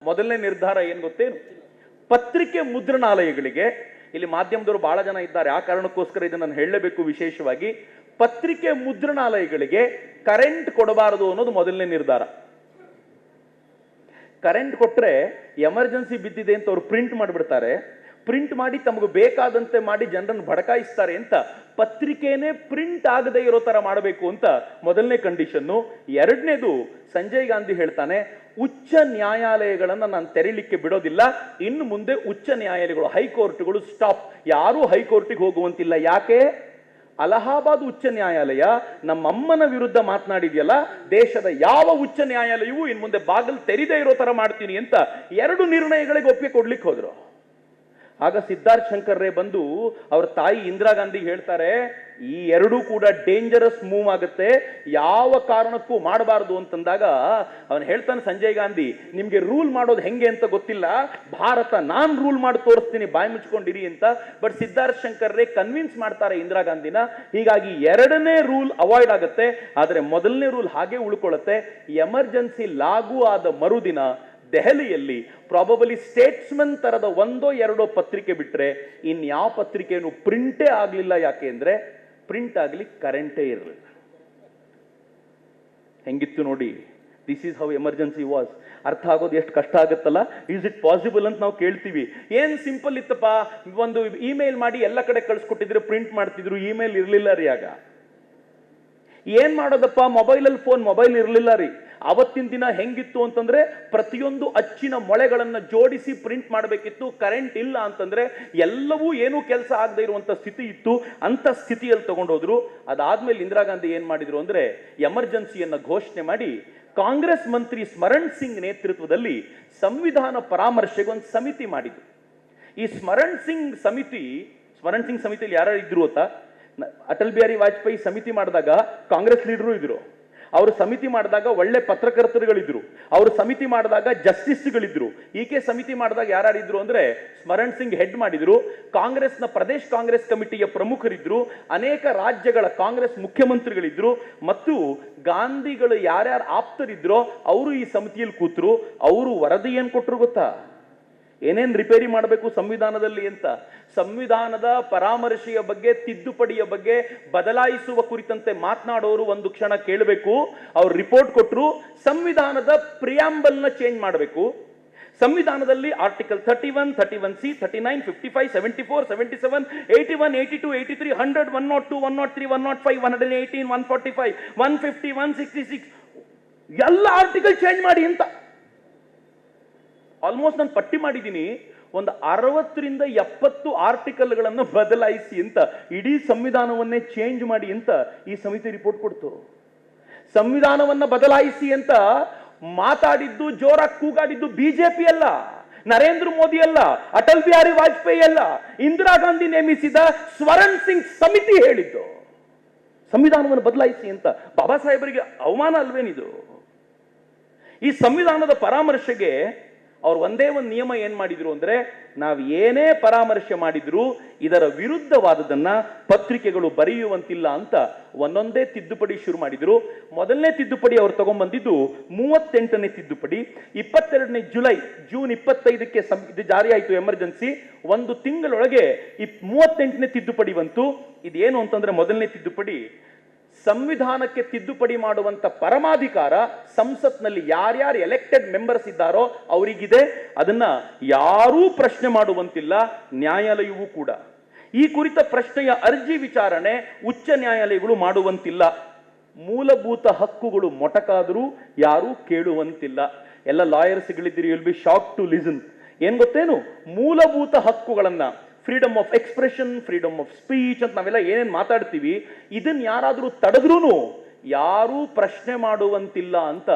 ಮೊದಲನೇ ನಿರ್ಧಾರ ಏನ್ ಗೊತ್ತೇನು? ಪತ್ರಿಕೆ ಮುದ್ರಣಾಲಯಗಳಿಗೆ, ಇಲ್ಲಿ ಮಾಧ್ಯಮದವರು ಬಹಳ ಜನ ಇದ್ದಾರೆ, ಆ ಕಾರಣಕ್ಕೋಸ್ಕರ ಇದನ್ನು ನಾನು ಹೇಳಲೇಬೇಕು ವಿಶೇಷವಾಗಿ, ಪತ್ರಿಕೆ ಮುದ್ರಣಾಲಯಗಳಿಗೆ ಕರೆಂಟ್ ಕೊಡಬಾರದು ಅನ್ನೋದು ಮೊದಲನೇ ನಿರ್ಧಾರ. ಕರೆಂಟ್ ಕೊಟ್ರೆ ಎಮರ್ಜೆನ್ಸಿ ಬಿದ್ದಿದೆ ಅಂತ ಅವ್ರು ಪ್ರಿಂಟ್ ಮಾಡಿಬಿಡ್ತಾರೆ, ಪ್ರಿಂಟ್ ಮಾಡಿ ತಮಗೆ ಬೇಕಾದಂತೆ ಮಾಡಿ ಜನರನ್ನು ಭಡಕಾಯಿಸ್ತಾರೆ ಅಂತ ಪತ್ರಿಕೆನೇ ಪ್ರಿಂಟ್ ಆಗದೆ ಇರೋ ತರ ಮಾಡಬೇಕು ಅಂತ ಮೊದಲನೇ ಕಂಡೀಷನ್ನು. ಎರಡನೇದು, ಸಂಜಯ್ ಗಾಂಧಿ ಹೇಳ್ತಾನೆ, ಉಚ್ಚ ನ್ಯಾಯಾಲಯಗಳನ್ನ ನಾನು ತೆರೀಲಿಕ್ಕೆ ಬಿಡೋದಿಲ್ಲ, ಇನ್ನು ಮುಂದೆ ಉಚ್ಚ ನ್ಯಾಯಾಲಯಗಳು, ಹೈಕೋರ್ಟ್ಗಳು ಸ್ಟಾಪ್, ಯಾರೂ ಹೈಕೋರ್ಟಿಗೆ ಹೋಗುವಂತಿಲ್ಲ. ಯಾಕೆ? ಅಲಹಾಬಾದ್ ಉಚ್ಚ ನ್ಯಾಯಾಲಯ ನಮ್ಮಮ್ಮನ ವಿರುದ್ಧ ಮಾತನಾಡಿದೆಯಲ್ಲ, ದೇಶದ ಯಾವ ಉಚ್ಚ ನ್ಯಾಯಾಲಯವೂ ಇನ್ನು ಮುಂದೆ ಬಾಗಿಲು ತೆರೆದೇ ಇರೋ ತರ ಮಾಡ್ತೀನಿ ಅಂತ ಎರಡು ನಿರ್ಣಯಗಳಿಗೆ ಒಪ್ಪಿಗೆ ಕೊಡ್ಲಿಕ್ಕೆ ಹೋದ್ರು. ಆಗ ಸಿದ್ಧಾರ್ಥ್ ಶಂಕರ್ ರೇ ಬಂದು ಅವ್ರ ತಾಯಿ ಇಂದಿರಾ ಗಾಂಧಿ ಹೇಳ್ತಾರೆ, ಈ ಎರಡೂ ಕೂಡ ಡೇಂಜರಸ್ ಮೂವ್ ಆಗುತ್ತೆ, ಯಾವ ಕಾರಣಕ್ಕೂ ಮಾಡಬಾರದು ಅಂತಂದಾಗ ಅವನು ಹೇಳ್ತಾನೆ, ಸಂಜಯ್ ಗಾಂಧಿ ನಿಮ್ಗೆ ರೂಲ್ ಮಾಡೋದು ಹೆಂಗೆ ಅಂತ ಗೊತ್ತಿಲ್ಲ, ಭಾರತ ನಾನ್ ರೂಲ್ ಮಾಡಿ ತೋರಿಸ್ತೀನಿ, ಬಾಯಿ ಮುಚ್ಕೊಂಡಿರಿ ಅಂತ. ಬಟ್ ಸಿದ್ಧಾರ್ಥ್ ಶಂಕರ್ ರೇ ಕನ್ವಿನ್ಸ್ ಮಾಡ್ತಾರೆ ಇಂದಿರಾ ಗಾಂಧಿನ. ಹೀಗಾಗಿ ಎರಡನೇ ರೂಲ್ ಅವಾಯ್ಡ್ ಆಗುತ್ತೆ, ಆದರೆ ಮೊದಲನೇ ರೂಲ್ ಹಾಗೆ ಉಳ್ಕೊಳ್ಳುತ್ತೆ. ಎಮರ್ಜೆನ್ಸಿ ಲಾಗೂ ಆದ ಮರುದಿನ ದೆಹಲಿಯಲ್ಲಿ ಪ್ರಾಬಬಲಿ ಸ್ಟೇಟ್ಸ್ಮನ್ ತರದ ಒಂದೋ ಎರಡೋ ಪತ್ರಿಕೆ ಬಿಟ್ರೆ ಇನ್ಯಾವ ಪತ್ರಿಕೆಯನ್ನು ಪ್ರಿಂಟೇ ಆಗಲಿಲ್ಲ. ಯಾಕೆ ಅಂದ್ರೆ ಪ್ರಿಂಟ್ ಆಗಲಿ ಕರೆಂಟೇ ಇರಲಿಲ್ಲ. ಹೆಂಗಿತ್ತು ನೋಡಿ. This is how emergency was. ಅರ್ಥ ಆಗೋದು ಎಷ್ಟು ಕಷ್ಟ ಆಗುತ್ತಲ್ಲ. ಈಸ್ ಇಟ್ ಪಾಸಿಬಲ್ ಅಂತ ನಾವು ಕೇಳ್ತೀವಿ. ಏನ್ ಸಿಂಪಲ್ ಇತ್ತಪ್ಪ, ಒಂದು ಇಮೇಲ್ ಮಾಡಿ ಎಲ್ಲ ಕಡೆ ಕಳ್ಸಿಕೊಟ್ಟಿದ್ರೆ ಪ್ರಿಂಟ್ ಮಾಡ್ತಿದ್ರು, ಇಮೇಲ್ ಇರಲಿಲ್ಲ ರೀ. ಆಗ ಏನ್ ಮಾಡೋದಪ್ಪ, ಮೊಬೈಲಲ್ಲಿ ಮೊಬೈಲ್ ಇರಲಿಲ್ಲ ರೀ. ಅವತ್ತಿನ ದಿನ ಹೆಂಗಿತ್ತು ಅಂತಂದ್ರೆ ಪ್ರತಿಯೊಂದು ಅಚ್ಚಿನ ಮೊಳೆಗಳನ್ನ ಜೋಡಿಸಿ ಪ್ರಿಂಟ್ ಮಾಡಬೇಕಿತ್ತು. ಕರೆಂಟ್ ಇಲ್ಲ ಅಂತಂದ್ರೆ ಎಲ್ಲವೂ ಏನೂ ಕೆಲಸ ಆಗದೆ ಇರುವಂತ ಸ್ಥಿತಿ ಇತ್ತು. ಅಂತ ಸ್ಥಿತಿಯಲ್ಲಿ ತಗೊಂಡೋದ್ರು. ಅದಾದ್ಮೇಲೆ ಇಂದಿರಾ ಗಾಂಧಿ ಏನ್ ಮಾಡಿದ್ರು ಅಂದ್ರೆ ಎಮರ್ಜೆನ್ಸಿಯನ್ನ ಘೋಷಣೆ ಮಾಡಿ ಕಾಂಗ್ರೆಸ್ ಮಂತ್ರಿ ಸ್ಮರಣ್ ಸಿಂಗ್ ನೇತೃತ್ವದಲ್ಲಿ ಸಂವಿಧಾನ ಪರಾಮರ್ಶೆಗೆ ಒಂದು ಸಮಿತಿ ಮಾಡಿದ್ರು. ಈ ಸ್ಮರಣ್ ಸಿಂಗ್ ಸಮಿತಿಯಲ್ಲಿ ಯಾರು ಇದ್ರು ಅಂತ, ಅಟಲ್ ಬಿಹಾರಿ ವಾಜಪೇಯಿ ಸಮಿತಿ ಮಾಡಿದಾಗ ಕಾಂಗ್ರೆಸ್ ಲೀಡರು ಇದ್ರು, ಅವರು ಸಮಿತಿ ಮಾಡಿದಾಗ ಒಳ್ಳೆ ಪತ್ರಕರ್ತರುಗಳಿದ್ರು, ಅವರು ಸಮಿತಿ ಮಾಡಿದಾಗ ಜಸ್ಟಿಸ್ಗಳಿದ್ರು. ಈಕೆ ಸಮಿತಿ ಮಾಡಿದಾಗ ಯಾರಿದ್ರು ಅಂದ್ರೆ ಸ್ಮರಣ್ ಸಿಂಗ್ ಹೆಡ್ ಮಾಡಿದ್ರು. ಕಾಂಗ್ರೆಸ್ನ ಪ್ರದೇಶ್ ಕಾಂಗ್ರೆಸ್ ಕಮಿಟಿಯ ಪ್ರಮುಖರಿದ್ರು, ಅನೇಕ ರಾಜ್ಯಗಳ ಕಾಂಗ್ರೆಸ್ ಮುಖ್ಯಮಂತ್ರಿಗಳಿದ್ರು, ಮತ್ತು ಗಾಂಧಿಗಳು ಯಾರ್ಯಾರು ಆಪ್ತರಿದ್ರೋ ಅವರು ಈ ಸಮಿತಿಯಲ್ಲಿ ಕೂತರು. ಅವರು ವರದಿ ಏನ್ ಕೊಟ್ಟರು ಗೊತ್ತಾ? ಏನೇನ್ ರಿಪೇರಿ ಮಾಡಬೇಕು ಸಂವಿಧಾನದಲ್ಲಿ ಅಂತ. ಸಂವಿಧಾನದ ಪರಾಮರ್ಶೆಯ ಬಗ್ಗೆ, ತಿದ್ದುಪಡಿಯ ಬಗ್ಗೆ, ಬದಲಾಯಿಸುವ ಕುರಿತಂತೆ ಮಾತನಾಡೋರು ಒಂದು ಕ್ಷಣ ಕೇಳಬೇಕು. ಅವ್ರು ರಿಪೋರ್ಟ್ ಕೊಟ್ಟರು. ಸಂವಿಧಾನದ ಪ್ರಿಯಾಂಬಲ್ ನ ಚೇಂಜ್ ಮಾಡಬೇಕು. ಸಂವಿಧಾನದಲ್ಲಿ ಆರ್ಟಿಕಲ್ 31, 31C, 39, 55, 74, 77, 81, 82, 83, 100, 102, 103, 105, 118, 145, 150, 166 ಎಲ್ಲ ಆರ್ಟಿಕಲ್ ಚೇಂಜ್ ಮಾಡಿ ಅಂತ. ಆಲ್ಮೋಸ್ಟ್ ನಾನು ಪಟ್ಟಿ ಮಾಡಿದ್ದೀನಿ, ಒಂದು 60ರಿಂದ 70 ಆರ್ಟಿಕಲ್ಗಳನ್ನು ಬದಲಾಯಿಸಿ ಅಂತ, ಇಡೀ ಸಂವಿಧಾನವನ್ನೇ ಚೇಂಜ್ ಮಾಡಿ ಅಂತ ಈ ಸಮಿತಿ ರಿಪೋರ್ಟ್ ಕೊಡ್ತು. ಸಂವಿಧಾನವನ್ನ ಬದಲಾಯಿಸಿ ಅಂತ ಮಾತಾಡಿದ್ದು, ಜೋರಾಗಿ ಕೂಗಾಡಿದ್ದು ಬಿಜೆಪಿ ಅಲ್ಲ, ನರೇಂದ್ರ ಮೋದಿ ಅಲ್ಲ, ಅಟಲ್ ಬಿಹಾರಿ ವಾಜಪೇಯಿ ಅಲ್ಲ, ಇಂದಿರಾ ಗಾಂಧಿ ನೇಮಿಸಿದ ಸ್ವರಣ್ ಸಿಂಗ್ ಸಮಿತಿ ಹೇಳಿದ್ದು ಸಂವಿಧಾನವನ್ನು ಬದಲಾಯಿಸಿ ಅಂತ. ಬಾಬಾ ಸಾಹೇಬರಿಗೆ ಅವಮಾನ ಅಲ್ವೇನಿದು? ಈ ಸಂವಿಧಾನದ ಪರಾಮರ್ಶೆಗೆ ಅವ್ರು ಒಂದೇ ಒಂದು ನಿಯಮ ಏನ್ ಮಾಡಿದ್ರು ಅಂದ್ರೆ, ನಾವು ಏನೇ ಪರಾಮರ್ಶೆ ಮಾಡಿದ್ರು ಇದರ ವಿರುದ್ಧವಾದದನ್ನ ಪತ್ರಿಕೆಗಳು ಬರೆಯುವಂತಿಲ್ಲ ಅಂತ ಒಂದೊಂದೇ ತಿದ್ದುಪಡಿ ಶುರು ಮಾಡಿದ್ರು. ಮೊದಲನೇ ತಿದ್ದುಪಡಿ ಅವ್ರು ತಗೊಂಡ್ಬಂದಿದ್ದು 38ನೇ ತಿದ್ದುಪಡಿ. 22ನೇ ಜೂನ್ 25ಕ್ಕೆ ಇದು ಜಾರಿ ಆಯಿತು ಎಮರ್ಜೆನ್ಸಿ. ಒಂದು ತಿಂಗಳೊಳಗೆ 38ನೇ ತಿದ್ದುಪಡಿ ಬಂತು. ಇದೇನು ಅಂತಂದ್ರೆ, ಮೊದಲನೇ ತಿದ್ದುಪಡಿ, ಸಂವಿಧಾನಕ್ಕೆ ತಿದ್ದುಪಡಿ ಮಾಡುವಂತ ಪರಮಾಧಿಕಾರ ಸಂಸತ್ನಲ್ಲಿ ಯಾರ್ಯಾರು ಎಲೆಕ್ಟೆಡ್ ಮೆಂಬರ್ಸ್ ಇದ್ದಾರೋ ಅವರಿಗಿದೆ. ಅದನ್ನ ಯಾರೂ ಪ್ರಶ್ನೆ ಮಾಡುವಂತಿಲ್ಲ, ನ್ಯಾಯಾಲಯವೂ ಕೂಡ. ಈ ಕುರಿತ ಪ್ರಶ್ನೆಯ ಅರ್ಜಿ ವಿಚಾರಣೆ ಉಚ್ಚ ನ್ಯಾಯಾಲಯಗಳು ಮಾಡುವಂತಿಲ್ಲ. ಮೂಲಭೂತ ಹಕ್ಕುಗಳು ಮೊಟಕಾದರೂ ಯಾರೂ ಕೇಳುವಂತಿಲ್ಲ. ಎಲ್ಲ ಲಾಯರ್ಸ್ಗಳಿದ್ದೀರಿ, will be shock to listen. ಏನ್ ಗೊತ್ತೇನು? ಮೂಲಭೂತ ಹಕ್ಕುಗಳನ್ನ, freedom of expression, freedom of speech ಅಂತ ನಾವೆಲ್ಲ ಏನೇನು ಮಾತಾಡ್ತೀವಿ, ಇದನ್ನ ಯಾರಾದರೂ ತಡೆದ್ರೂ ಯಾರೂ ಪ್ರಶ್ನೆ ಮಾಡುವಂತಿಲ್ಲ ಅಂತ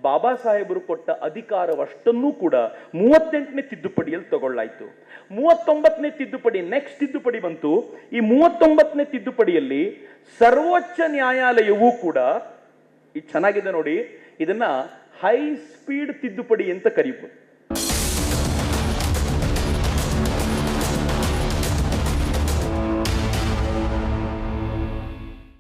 ಬಾಬಾ ಸಾಹೇಬರು ಕೊಟ್ಟ ಅಧಿಕಾರವಷ್ಟನ್ನೂ ಕೂಡ 38ನೇ ತಿದ್ದುಪಡಿಯಲ್ಲಿ ತಗೊಳ್ಳಾಯ್ತು. 39ನೇ ತಿದ್ದುಪಡಿ, ನೆಕ್ಸ್ಟ್ ತಿದ್ದುಪಡಿ ಬಂತು. ಈ 39ನೇ ತಿದ್ದುಪಡಿಯಲ್ಲಿ ಸರ್ವೋಚ್ಚ ನ್ಯಾಯಾಲಯವೂ ಕೂಡ, ಇದು ಚೆನ್ನಾಗಿದೆ ನೋಡಿ, ಇದನ್ನ ಹೈ ಸ್ಪೀಡ್ ತಿದ್ದುಪಡಿ ಅಂತ ಕರೀಬಹುದು.